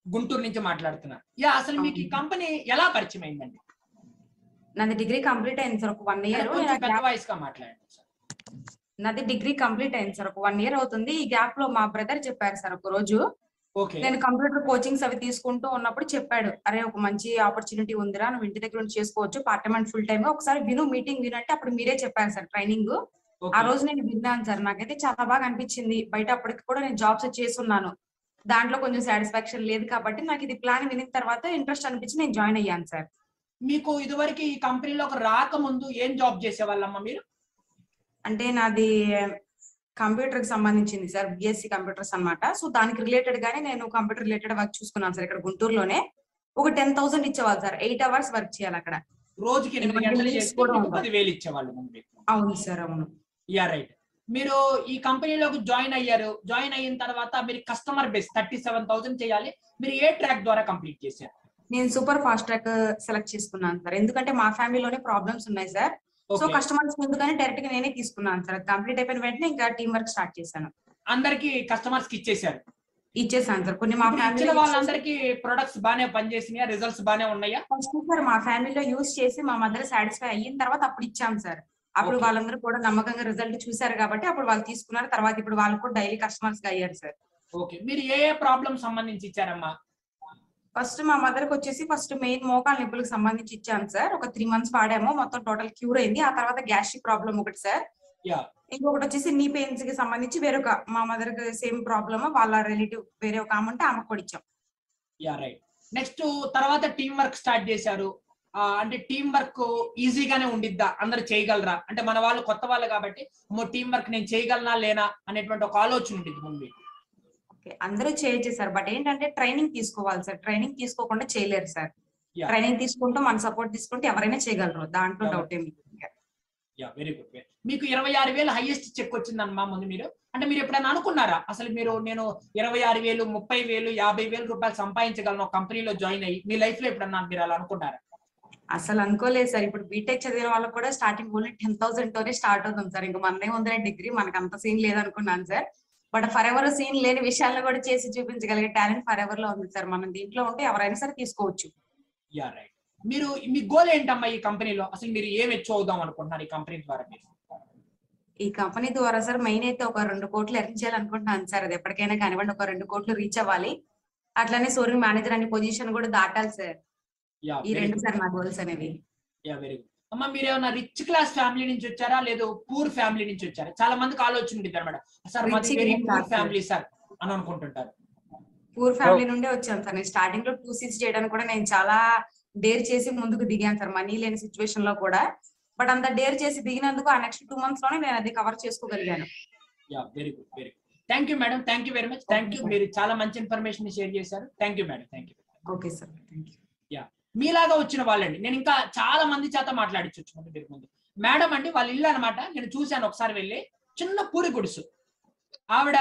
గుంటూరు నుంచి మాట్లాడుతున్నారు. యా అసలు మీకు ఈ కంపెనీ ఎలా పరిచయం అయిందండి? నాది డిగ్రీ కంప్లీట్ అయింది సార్. ఒక 1 ఇయర్. పెద్ద వాయిస్ గా మాట్లాడండి సార్. నాది డిగ్రీ కంప్లీట్ అయింది సార్. ఒక 1 ఇయర్ అవుతుంది. ఈ గ్యాప్ లో మా బ్రదర్ చెప్పారు సార్ ఒక రోజు. నేను కంప్యూటర్ కోచింగ్స్ అవి తీసుకుంటూ ఉన్నప్పుడు చెప్పాడు, అరే ఒక మంచి ఆపర్చునిటీ ఉందిరా, నువ్వు ఇంటి దగ్గర నుంచి చేసుకోవచ్చు, part time and full time, ఒకసారి మీటింగ్ వినంటే అప్పుడు మీరే చెప్పారు సార్ ట్రైనింగ్. ఆ రోజు నేను విన్నాను సార్. నాకైతే చాలా బాగా అనిపించింది. బయట అప్పటికి కూడా నేను జాబ్స్ చేస్తున్నాను, దాంట్లో కొంచెం సాటిస్ఫాక్షన్ లేదు కాబట్టి నాకు ఇది ప్లాన్ వినిన తర్వాత ఇంట్రెస్ట్ అనిపించి నేను జాయిన్ అయ్యాను సార్. మీకు ఇదివరకు ఈ కంపెనీలోకి రాకముందు ఏం జాబ్ చేసేవాళ్ళమ్మా మీరు? అంటే నాది కంప్యూటర్ కి సంబంధించింది సార్, బిఎస్సి కంప్యూటర్స్ అన్నమాట. సో దానికి రిలేటెడ్ గానే నేను కంప్యూటర్ రిలేటెడ్ వర్క్ చూసుకున్నాను సార్. ఇక్కడ గుంటూరులోనే ఒక 10,000 ఇచ్చేవాళ్ళు సార్. 8 అవర్స్ వర్క్ చేయాలి అక్కడ. రోజుకి 8 గంటలు చేసి 10,000 ఇచ్చేవాళ్ళు. అవును సార్, అవును. Yeah right. మీరు ఈ కంపెనీలోకి జాయిన్ అయ్యారు. జాయిన్ అయిన తర్వాత మీరు కస్టమర్ బేస్ 37,000 చేయాలి. మీరు ఏ ట్రాక్ ద్వారా కంప్లీట్ చేశారు? నేను సూపర్ ఫాస్ట్ ట్రాక్ సెలెక్ట్ చేసుకున్నాను సార్. ఎందుకంటే మా ఫ్యామిలీలోనే ప్రాబ్లమ్స్ ఉన్నాయి సార్. సో కస్టమర్స్ ముందుగానే డైరెక్ట్ గా నేనే తీసుకున్నాను సార్. కంప్లీట్ అయిపోయిన వెంటనే ఇంకా టీం వర్క్ స్టార్ట్ చేశాను. అందరికి కస్టమర్స్ కి ఇచ్చేసారు? ఇచ్చేసాను సార్. కొన్ని మా ఫ్యామిలీ వాళ్ళందరికీ ప్రొడక్ట్స్ బానే పనిచేసినాయా? రిజల్ట్స్ బానే ఉన్నాయా? ఫస్ట్ సార్ మా ఫ్యామిలీలో యూజ్ చేసి మా మదర్ సాటిస్ఫై అయిన తర్వాత అప్పుడు ఇచ్చాం సార్. అప్పుడు వాళ్ళందరూ కూడా నమ్మకంగా రిజల్ట్ చూసారు కాబట్టి అప్పుడు వాళ్ళు తీసుకున్నారు. తర్వాత ఇప్పుడు వాళ్ళు కూడా డైలీ కస్టమర్స్ గా అయ్యారు సార్. ఓకే, మీరు ఏ ప్రాబ్లమ్ సంబంధించి ఇచ్చారమ్మా? ఫస్ట్ మా మదర్ కి వచ్చేసి ఫస్ట్ మెయిన్ మోకాల నొప్పులకు సంబంధించి ఇచ్చాను సార్. ఒక 3 months వాడాము, మొత్తం టోటల్ క్యూర్ అయింది. ఆ తర్వాత గ్యాస్ట్రిక్ ప్రాబ్లం ఒకటి సార్. ఇంకొకటి వచ్చేసి నీ పెయిన్స్ కి సంబంధించి వేరొక మా మదర్ కి సేమ్ ప్రాబ్లమ్, వాళ్ళ రిలేటివ్ వేరే ఒక ఆమె ఉంటే ఆమెకు కూడా ఇచ్చాం. Yeah right. నెక్స్ట్ తర్వాత టీం వర్క్ స్టార్ట్ చేశారు. అంటే టీం వర్క్ ఈజీగానే ఉండిద్దా? అందరు చేయగలరా? అంటే మన వాళ్ళు కొత్త వాళ్ళు కాబట్టి టీం వర్క్ నేను చేయగలనా లేనా అనేటువంటి ఒక ఆలోచన ఉండిద్ది ముందు. అందరూ చేయొచ్చు సార్, బట్ ఏంటంటే ట్రైనింగ్ తీసుకోవాలి సార్. ట్రైనింగ్ తీసుకోకుండా చేయలేరు సార్. ట్రైనింగ్ తీసుకుంటూ మన సపోర్ట్ తీసుకుంటే ఎవరైనా చేయగలరు, దాంట్లో డౌట్ ఏమి. Yeah very good. మీకు 26,000 హైయెస్ట్ చెక్ వచ్చిందమ్మా ముందు మీరు. అంటే మీరు ఎప్పుడైనా అనుకున్నారా అసలు నేను 26,000, 30,000, 50,000 రూపాయలు సంపాదించగలను ఒక కంపెనీలో జాయిన్ అయ్యి? మీ లైఫ్ లో ఎప్పుడన్నా మీరు అలా అనుకున్నారా? అసలు అనుకోలేదు సార్. ఇప్పుడు బీటెక్ చదివిన వాళ్ళకి కూడా స్టార్టింగ్ ఓన్లీ 10,000 తోనే స్టార్ట్ అవుతుంది సార్. ఇంకా మనదే ఉందనే డిగ్రీ, మనకు అంత సీన్ లేదనుకున్నాను sir. But for ever scene లేని విషయాలను కూడా చేసి చూపించగలిగే టాలెంట్ ఫర్ ఎవర్ లో ఉంది సార్. మనం దీంట్లో ఉంటే ఎవరైనా సరే తీసుకోవచ్చు. Yeah right. మీరు మీ గోల్ ఏంటమ్మా ఈ కంపెనీలో? అసలు మీరు ఏం అచీవ్ అవుదాం అనుకుంటున్నారు ఈ కంపెనీ ద్వారా? మీరు ఈ కంపెనీ ద్వారా సార్ మెయిన్ అయితే ఒక 2 కోట్లు ఎర్న్ చేయాలనుకుంటున్నాను సార్. అది ఎప్పటికైనా కానివ్వండి, ఒక 2 కోట్లు రీచ్ అవ్వాలి. అట్లానే షోరూమ్ మేనేజర్ అనే పొజిషన్ కూడా దాటాలి సార్. యా ఈ వెరీ 2 గుడ్. సార్ నా గోల్స్ అనేవి. Yeah very good. అమ్మా మీరు ఏమైనా రిచ్ క్లాస్ ఫ్యామిలీ నుంచి వచ్చారా లేదు పూర్ ఫ్యామిలీ నుంచి వచ్చారా? చాలా మందికి ఆలోచన ఉంటుంది అనమాట, సార్ మాది Rich వెరీ ఏం పూర్ కాదు సార్. ఫ్యామిలీ సార్ అని అనుకుంటుంటారు. పూర్ ఫ్యామిలీ నుండే వచ్చాను సార్. నేను స్టార్టింగ్ లో 2 సీట్స్ చేయడానికి కూడా నేను చాలా డేర్ చేసి ముందుకు దిగాను సార్, మనీ లేని సిచ్యువేషన్ లో కూడా. బట్ అంత డేర్ చేసి దిగినందుకు ఆ నెక్స్ట్ 2 months లోనే నేను అది కవర్ చేసుకోగలిగాను. Yeah very good, very good. Thank you madam, thank you very much. Thank you, మీరు చాలా మంచి ఇన్ఫర్మేషన్ షేర్ చేశారు. Thank you madam, thank you. Okay sir, thank you. Yeah మీలాగా వచ్చిన వాళ్ళండి, నేను ఇంకా చాలా మంది చేత మాట్లాడించవచ్చు ముందు. మేడం అండి వాళ్ళ ఇల్లు అనమాట, నేను చూశాను ఒకసారి వెళ్ళి. చిన్న పూరి గుడిసు. ఆవిడ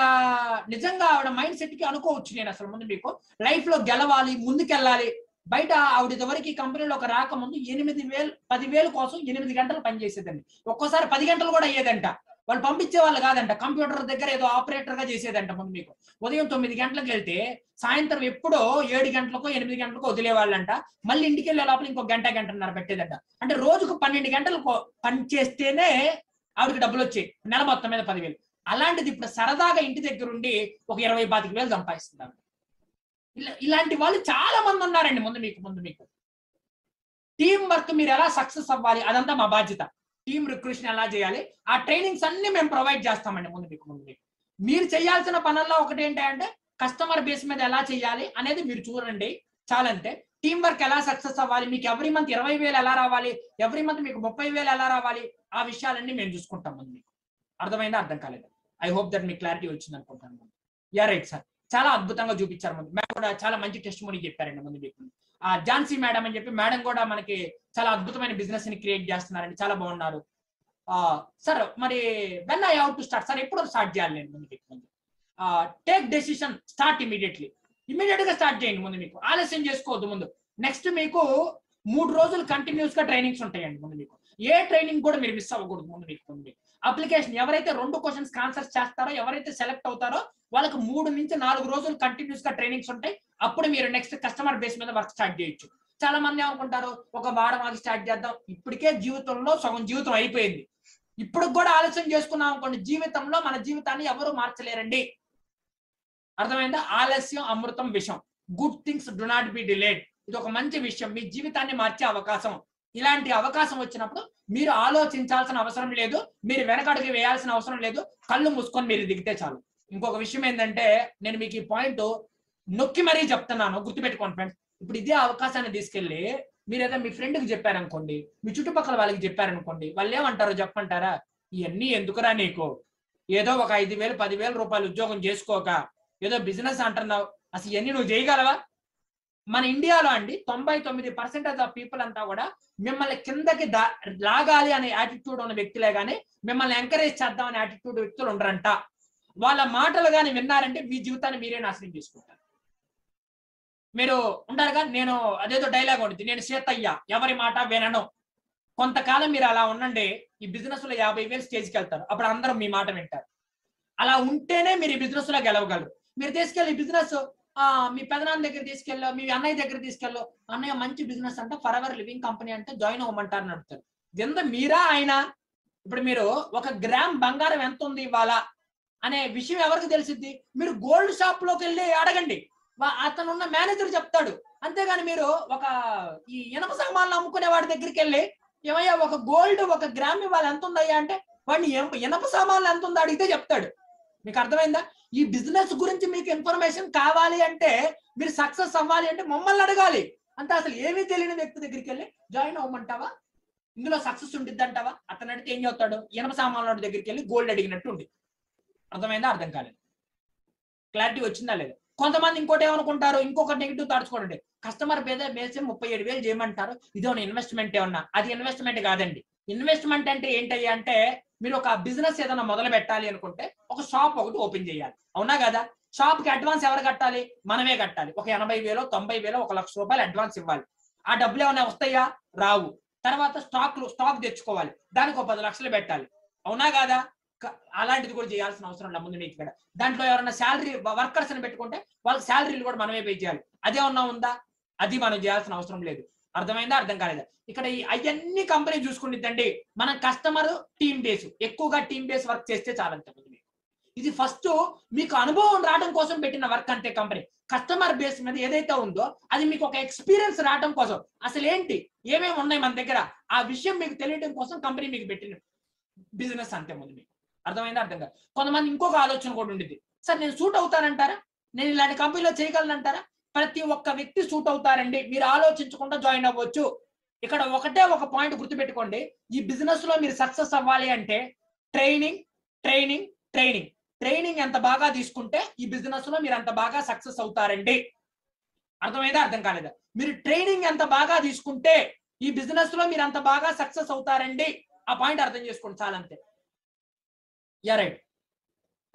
నిజంగా ఆవిడ మైండ్ సెట్ కి అనుకోవచ్చు నేను అసలు ముందు మీకు లైఫ్ లో గెలవాలి, ముందుకెళ్ళాలి. బయట ఆవిడ ఇదివరకు ఈ కంపెనీలో ఒక రాకముందు 8,000, 10,000 కోసం 8 గంటలు పనిచేసేదండి. ఒక్కోసారి 10 గంటలు కూడా అయ్యేదంట. వాళ్ళు పంపించే వాళ్ళు కాదంట, కంప్యూటర్ దగ్గర ఏదో ఆపరేటర్ గా చేసేదంట ముందు మీకు. ఉదయం 9 గంటలకు వెళ్తే సాయంత్రం ఎప్పుడో 7 గంటలకో 8 గంటలకో వదిలేవాళ్ళంట. మళ్ళీ ఇంటికి వెళ్ళే లోపల ఇంకో గంటన్నర పెట్టేదంట. అంటే రోజుకు 12 గంటలు పని చేస్తేనే ఆవిడకి డబ్బులు వచ్చాయి, నెల మొత్తం మీద 10,000. అలాంటిది ఇప్పుడు సరదాగా ఇంటి దగ్గర ఉండి ఒక 20-25,000 సంపాదిస్తున్నారు. ఇలాంటి వాళ్ళు చాలా మంది ఉన్నారండి ముందు మీకు. టీం వర్క్ మీరు ఎలా సక్సెస్ అవ్వాలి అదంతా మా బాధ్యత. టీం రిక్రూషన్ ఎలా చేయాలి ఆ ట్రైనింగ్స్ అన్ని మేము ప్రొవైడ్ చేస్తామండి ముందు మీకు. మీరు చేయాల్సిన పనుల్లో ఒకటి ఏంటంటే కస్టమర్ బేస్ మీద ఎలా చేయాలి అనేది మీరు చూడండి, చాలంతే. టీం వర్క్ ఎలా సక్సెస్ అవ్వాలి, మీకు ఎవ్రీ మంత్ 20,000 ఎలా రావాలి, ఎవ్రీ మంత్ మీకు 30,000 ఎలా రావాలి, ఆ విషయాలన్నీ మేము చూసుకుంటాం ముందు మీకు. అర్థమైందా, అర్థం కాలేదు? ఐ హోప్ దట్ మీకు క్లారిటీ వచ్చింది అనుకుంటాను. యా రైట్ సార్, చాలా అద్భుతంగా చూపించారు ముందు. మేడం కూడా చాలా మంచి టెస్ట్ మనీ చెప్పారండి ముందు మీకు. ఝాన్సీ మేడం అని చెప్పి మేడం కూడా మనకి చాలా అద్భుతమైన బిజినెస్ ని క్రియేట్ చేస్తున్నారండి, చాలా బాగున్నారు. సార్ మరి when I have to start sir, ఎప్పుడు స్టార్ట్ చేయాలి నేను ముందు మీకు? టేక్ డెసిషన్, స్టార్ట్ ఇమీడియట్ గా స్టార్ట్ చేయండి ముందు మీకు, ఆలస్యం చేసుకోవద్దు ముందు. నెక్స్ట్ మీకు 3 రోజులు కంటిన్యూస్ గా ట్రైనింగ్స్ ఉంటాయండి ముందు మీకు. ఏ ట్రైనింగ్ కూడా మీరు మిస్ అవ్వకూడదు ముందు మీకు. అప్లికేషన్ ఎవరైతే 2 క్వశ్చన్స్ ఆన్సర్స్ చేస్తారో, ఎవరైతే సెలెక్ట్ అవుతారో వాళ్ళకి 3 నుంచి 4 రోజులు కంటిన్యూస్ గా ట్రైనింగ్స్ ఉంటాయి. అప్పుడు మీరు నెక్స్ట్ కస్టమర్ బేస్ మీద వర్క్ స్టార్ట్ చేయొచ్చు. చాలా మంది ఏమనుకుంటారు, ఒక వారం ఆగి స్టార్ట్ చేద్దాం. ఇప్పటికే జీవితంలో సగం జీవితం అయిపోయింది. ఇప్పుడు కూడా ఆలస్యం చేసుకున్నాం అనుకోండి, జీవితంలో మన జీవితాన్ని ఎవరు మార్చలేరండి. అర్థమైందా? ఆలస్యం అమృతం విషం. Good things do not be delayed. ఇది ఒక మంచి విషయం, మీ జీవితాన్ని మార్చే అవకాశం. ఇలాంటి అవకాశం వచ్చినప్పుడు మీరు ఆలోచించాల్సిన అవసరం లేదు, మీరు వెనకడుగు వేయాల్సిన అవసరం లేదు, కళ్ళు మూసుకొని మీరు దిగితే చాలు. ఇంకొక విషయం ఏంటంటే, నేను మీకు ఈ పాయింట్ నొక్కి మరీ చెప్తున్నాను, గుర్తుపెట్టుకోండి ఫ్రెండ్స్. ఇప్పుడు ఇదే అవకాశాన్ని తీసుకెళ్లి మీరు ఏదో మీ ఫ్రెండ్కి చెప్పారనుకోండి, మీ చుట్టుపక్కల వాళ్ళకి చెప్పారనుకోండి, వాళ్ళు ఏమంటారో చెప్పంటారా? ఇవన్నీ ఎందుకురా నీకు, ఏదో ఒక 5,000, 10,000 రూపాయలు ఉద్యోగం చేసుకోక ఏదో బిజినెస్ అంటున్నావు, అసలు ఇవన్నీ నువ్వు చేయగలవా? మన ఇండియాలో అండి 99% ఆఫ్ పీపుల్ అంతా కూడా మిమ్మల్ని కిందకి లాగాలి అనే యాటిట్యూడ్ ఉన్న వ్యక్తులే కానీ మిమ్మల్ని ఎంకరేజ్ చేద్దాం అనే యాటిట్యూడ్ వ్యక్తులు ఉండరంట. వాళ్ళ మాటలు కానీ విన్నారంటే మీ జీవితాన్ని మీరే నాశనం చేసుకుంటారు. మీరు ఉంటారుగా, నేను అదేదో డైలాగ్ ఉంటుంది, నేను సీతయ్య ఎవరి మాట వినను. కొంతకాలం మీరు అలా ఉండండి, ఈ బిజినెస్ లో 50,000 స్టేజ్కి వెళ్తారు, అప్పుడు అందరూ మీ మాట వింటారు. అలా ఉంటేనే మీరు ఈ బిజినెస్ లో గెలవగలరు. మీరు తీసుకెళ్ళి బిజినెస్ మీ పెదనాన్న దగ్గర తీసుకెళ్ళో, మీ అన్నయ్య దగ్గర తీసుకెళ్ళో, అన్నయ్య మంచి బిజినెస్ అంటే ఫర్ ఎవర్ లివింగ్ కంపెనీ అంటే జాయిన్ అవ్వమంటారు అని అడుగుతారు. ఎంత మీరా ఆయన? ఇప్పుడు మీరు 1 గ్రామ్ బంగారం ఎంత ఉంది ఇవాళ అనే విషయం ఎవరికి తెలిసిద్ది? మీరు గోల్డ్ షాప్ లోకి వెళ్ళి అడగండి, అతను ఉన్న మేనేజర్ చెప్తాడు. అంతేగాని మీరు ఒక ఈ ఇనప సామాన్లు అమ్ముకునే వాడి దగ్గరికి వెళ్ళి, ఏమయ్యా ఒక గోల్డ్ 1 గ్రామ్ ఇవాళ ఎంత ఉందయ్యా అంటే, వాడిని ఇనప సామాన్లు ఎంత ఉందో అడిగితే చెప్తాడు. మీకు అర్థమైందా? ఈ బిజినెస్ గురించి మీకు ఇన్ఫర్మేషన్ కావాలి అంటే, మీరు సక్సెస్ అవ్వాలి అంటే మమ్మల్ని అడగాలి. అంటే అసలు ఏమీ తెలియని వ్యక్తి దగ్గరికి వెళ్ళి జాయిన్ అవ్వమంటావా, ఇందులో సక్సెస్ ఉంటుంది అంటావా? అతను అడిగితే ఏం చెప్తాడు? ఇనప సామాన్ల దగ్గరికి వెళ్ళి గోల్డ్ అడిగినట్టు ఉంది. అర్థమైందా, అర్థం కాలేదు? క్లారిటీ వచ్చిందా లేదా? కొంతమంది ఇంకోటి ఏమనుకుంటారు, ఇంకొక నెగిటివ్ దాచుకోండి, కస్టమర్ బేస్ 37,000 చేయమంటారు, ఇదేమన్నా ఇన్వెస్ట్మెంట్ ఏమన్నా? అది ఇన్వెస్ట్మెంట్ కాదండి, ఇన్వెస్ట్మెంట్ అంటే ఏంటయ్యా అంటే మీరు ఒక బిజినెస్ ఏదైనా మొదలు పెట్టాలి అనుకుంటే ఒక షాప్ ఒకటి ఓపెన్ చేయాలి, అవునా కదా? షాప్ కి అడ్వాన్స్ ఎవరు కట్టాలి? మనమే కట్టాలి. ఒక 80,000 90,000 1,00,000 అడ్వాన్స్ ఇవ్వాలి. ఆ డబ్బులు ఏమైనా వస్తాయా? రావు. తర్వాత స్టాక్ తెచ్చుకోవాలి, దానికి ఒక 10 లక్షలు పెట్టాలి, అవునా కాదా? అలాంటిది కూడా చేయాల్సిన అవసరం లేదు ముందు మీకు ఇక్కడ. దాంట్లో ఎవరైనా శాలరీ వర్కర్స్ అని పెట్టుకుంటే వాళ్ళకి శాలరీలు కూడా మనమే పే చేయాలి. అదేమన్నా ఉందా? అది మనం చేయాల్సిన అవసరం లేదు. అర్థమైందా? అర్థం కాలేదా? ఇక్కడ అవన్నీ కంపెనీ చూసుకుంటుందండి. మన కస్టమర్ టీమ్ బేస్, ఎక్కువగా టీమ్ బేస్ వర్క్ చేస్తే చాలంత. ఇది ఫస్ట్ మీకు అనుభవం రావడం కోసం పెట్టిన వర్క్ అంతే. కంపెనీ కస్టమర్ బేస్ మీద ఏదైతే ఉందో అది మీకు ఒక ఎక్స్పీరియన్స్ రావడం కోసం, అసలు ఏంటి ఏమేమి ఉన్నాయి మన దగ్గర ఆ విషయం మీకు తెలియడం కోసం కంపెనీ మీకు పెట్టిన బిజినెస్ అంతే ముందు మీకు. అర్థమైందా? అర్థం కాదు. కొంతమంది ఇంకొక ఆలోచన కూడా ఉండేది, సార్ నేను సూట్ అవుతానంటారా, నేను ఇలాంటి కంపెనీలో చేయగలనంటారా? ప్రతి ఒక్క వ్యక్తి సూట్ అవుతారండి, మీరు ఆలోచించకుండా జాయిన్ అవ్వచ్చు. ఇక్కడ ఒకటే ఒక పాయింట్ గుర్తుపెట్టుకోండి, ఈ బిజినెస్ లో మీరు సక్సెస్ అవ్వాలి అంటే ట్రైనింగ్ ట్రైనింగ్ ట్రైనింగ్ ట్రైనింగ్ ఎంత బాగా తీసుకుంటే ఈ బిజినెస్ లో మీరు అంత బాగా సక్సెస్ అవుతారండి. అర్థమైందా? అర్థం కాలేదా? మీరు ట్రైనింగ్ ఎంత బాగా తీసుకుంటే ఈ బిజినెస్ లో మీరు అంత బాగా సక్సెస్ అవుతారండి. ఆ పాయింట్ అర్థం చేసుకోండి చాలంతే. Yeah right.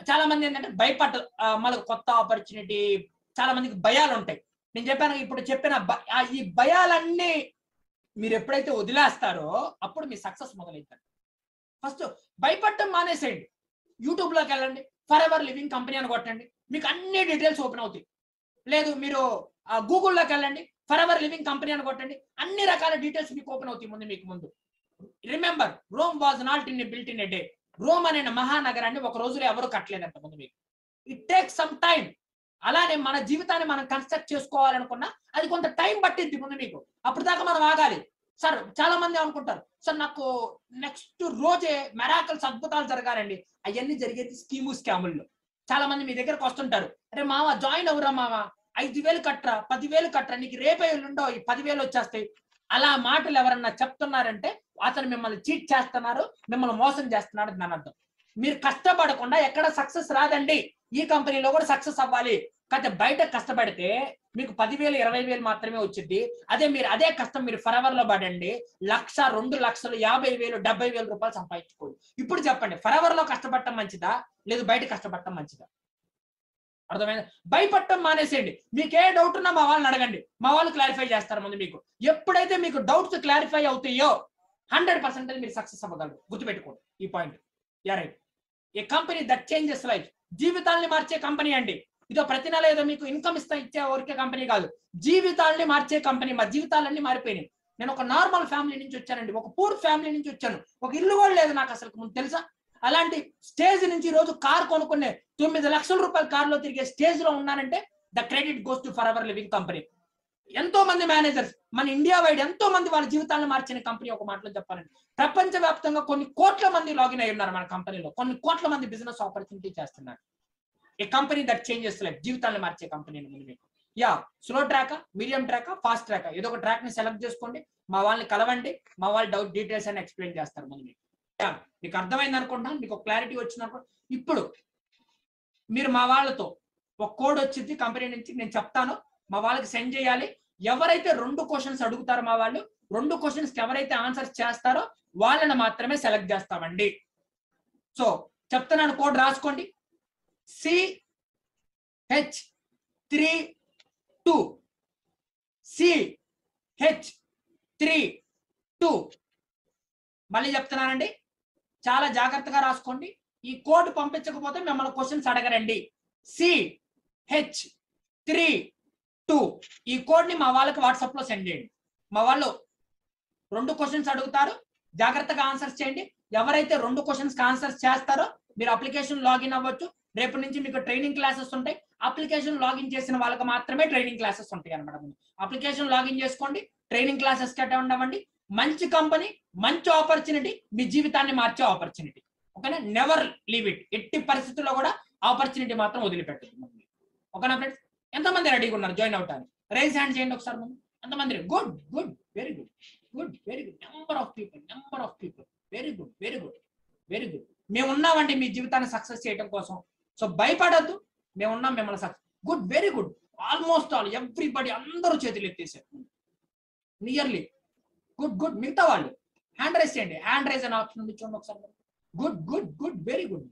చాలా మంది ఏంటంటే భయపడ్డ మళ్ళీ కొత్త ఆపర్చునిటీ, చాలా మందికి భయాలు ఉంటాయి. నేను చెప్పాను ఇప్పుడు చెప్పిన ఈ భయాలన్నీ మీరు ఎప్పుడైతే వదిలేస్తారో అప్పుడు మీ సక్సెస్ మొదలవుతారు. ఫస్ట్ భయపడటం మానేసేయండి. యూట్యూబ్ లోకి వెళ్ళండి, ఫర్ ఎవర్ లివింగ్ కంపెనీ అని కొట్టండి, మీకు అన్ని డీటెయిల్స్ ఓపెన్ అవుతాయి. లేదు మీరు గూగుల్లోకి వెళ్ళండి, ఫర్ ఎవర్ లివింగ్ కంపెనీ అని కొట్టండి, అన్ని రకాల డీటెయిల్స్ మీకు ఓపెన్ అవుతాయి మీకు ముందు. Remember, Rome was not built in a day. Rome అనే మహానగరాన్ని ఒక రోజులో ఎవరు కట్టలేదంట ముందు మీకు. It takes some time. అలానే మన జీవితాన్ని మనం కన్స్ట్రక్ట్ చేసుకోవాలనుకున్నా అది కొంత టైం పట్టింది ముందు మీకు. అప్పుడు దాకా మనం ఆగాలి. సార్ చాలా మంది అనుకుంటారు, సార్ నాకు నెక్స్ట్ రోజే మెరాకల్స్ అద్భుతాలు జరగాలండి. అవన్నీ జరిగేది స్కాముల్లో. చాలా మంది మీ దగ్గరకు వస్తుంటారు, అరే మామ జాయిన్ అవురా మామ, 5,000 కట్టరా, 10,000 కట్టరా, నీకు రేపే ఉండో ఈ 10,000 వచ్చేస్తాయి. అలా మాటలు ఎవరన్నా చెప్తున్నారంటే అతను మిమ్మల్ని చీట్ చేస్తున్నారు, మిమ్మల్ని మోసం చేస్తున్నాడు అని అర్థం. మీరు కష్టపడకుండా ఎక్కడ సక్సెస్ రాదండి. ఈ కంపెనీలో కూడా సక్సెస్ అవ్వాలి, కాకపోతే బయట కష్టపడితే మీకు 10,000 20,000 మాత్రమే వచ్చింది. అదే కష్టం మీరు ఫర్ ఎవర్ లో పడండి, 1,00,000 2 లక్షలు 50,000 70,000 రూపాయలు సంపాదించుకోండి. ఇప్పుడు చెప్పండి, ఫర్ ఎవర్ లో కష్టపడటం మంచిదా లేదు బయట కష్టపడటం మంచిదా? అర్థమైందా? భయపడటం మానేసేయండి. మీకు ఏ డౌట్ ఉన్నా మా వాళ్ళని అడగండి, మా వాళ్ళు క్లారిఫై చేస్తారు ముందు మీకు. ఎప్పుడైతే మీకు డౌట్స్ క్లారిఫై అవుతాయో 100% మీరు సక్సెస్ అవ్వగలరు. గుర్తుపెట్టుకోండి ఈ point. Yeah right. A company that changes life, జీవితాల్ని మార్చే కంపెనీ అండి. ఇదో ప్రతి నెల ఏదో మీకు ఇన్కమ్ ఇచ్చే ఊరికే కంపెనీ కాదు, జీవితాలని మార్చే కంపెనీ. మా జీవితాలన్నీ మారిపోయినాయి. నేను ఒక నార్మల్ ఫ్యామిలీ నుంచి వచ్చానండి, ఒక పూర్ ఫ్యామిలీ నుంచి వచ్చాను, ఒక ఇల్లు కూడా లేదు నాకు అసలు ముందు తెలుసా. అలాంటి స్టేజ్ నుంచి ఈ రోజు కార్ కొనుక్కునే 9 లక్షల రూపాయల కార్లో తిరిగే స్టేజ్ లో ఉన్నానంటే the credit goes to for ever living company. ఎంతో మంది మేనేజర్స్ మన ఇండియా వైడ్ ఎంతో మంది వాళ్ళ జీవితాలను మార్చిన కంపెనీ. ఒక మాటలో చెప్పాలంటే ప్రపంచవ్యాప్తంగా కొన్ని కోట్ల మంది లాగిన్ అయి ఉన్నారు మన కంపెనీలో, కొన్ని కోట్ల మంది బిజినెస్ ఆపర్చునిటీ చేస్తున్నారు. ఏ కంపెనీ దట్ చేంజెస్ లైఫ్, జీవితాలను మార్చే కంపెనీ ముందు మీకు. యా, స్లో ట్రాకా, మీడియం ట్రాకా, ఫాస్ట్ ట్రాకా, ఏదో ఒక ట్రాక్ ని సెలెక్ట్ చేసుకోండి, మా వాళ్ళని కలవండి, మా వాళ్ళు డౌట్ డీటెయిల్స్ అని ఎక్స్ప్లెయిన్ చేస్తారు ముందు మీకు. మీకు అర్థమైంది అనుకుంటున్నాను, మీకు క్లారిటీ వచ్చింది అనుకో. ఇప్పుడు మీరు మా వాళ్ళతో ఒక కోడ్ వచ్చింది కంపెనీ నుంచి, నేను చెప్తాను, మా వాళ్ళకి సెండ్ చేయాలి. ఎవరైతే 2 క్వశ్చన్స్ అడుగుతారో మా వాళ్ళు, 2 క్వశ్చన్స్ కి ఎవరైతే ఆన్సర్స్ చేస్తారో వాళ్ళని మాత్రమే సెలెక్ట్ చేస్తామండి. సో చెప్తున్నాను, కోడ్ రాసుకోండి. CH32 CH32. మళ్ళీ చెప్తున్నానండి, చాలా జాగ్రత్తగా రాసుకోండి. ఈ కోడ్ పంపించకపోతే మిమ్మల్ని క్వశ్చన్స్ అడగరండి. CH32 ఈ కోడ్ ని మా వాళ్ళకి వాట్సాప్ లో సెండ్ చేయండి. మా వాళ్ళు 2 క్వశ్చన్స్ అడుగుతారు, జాగ్రత్తగా ఆన్సర్స్ చేయండి. ఎవరైతే 2 క్వశ్చన్స్ కి ఆన్సర్స్ చేస్తారో మీరు అప్లికేషన్ లాగిన్ అవ్వచ్చు. రేపు నుంచి మీకు ట్రైనింగ్ క్లాసెస్ ఉంటాయి. అప్లికేషన్ లాగిన్ చేసిన వాళ్ళకి మాత్రమే ట్రైనింగ్ క్లాసెస్ ఉంటాయి అనమాట. అప్లికేషన్ లాగిన్ చేసుకోండి, ట్రైనింగ్ క్లాసెస్ కి అటెండ్ అవ్వండి. మంచి కంపెనీ, మంచి ఆపర్చునిటీ, మీ జీవితాన్ని మార్చే ఆపర్చునిటీ. ఓకేనా? Never leave it. ఎట్టి పరిస్థితుల్లో కూడా ఆపర్చునిటీ మాత్రం వదిలిపెట్టదు. ఓకేనా ఫ్రెండ్స్? ఎంతమంది రెడీగా ఉన్నారు జాయిన్ అవటానికి? రైజ్ హ్యాండ్ చేయండి ఒకసారి ముందు. ఎంతమంది? Good good, very good, good, very good. Number of people, very good, very good, very good. మేము ఉన్నామండి మీ జీవితాన్ని సక్సెస్ చేయడం కోసం. సో భయపడద్దు, మేము ఉన్నాం మిమ్మల్ని success. Good, very good. Almost all everybody, అందరూ చేతులు ఎత్తేసారు నియర్లీ. Good good. మిగతా వాళ్ళు హ్యాండ్ రైజ్ చేయండి. హ్యాండ్ రైజ్ అనే ఆప్షన్ ఉంది చూడండి ఒకసారి. Good good good, very good.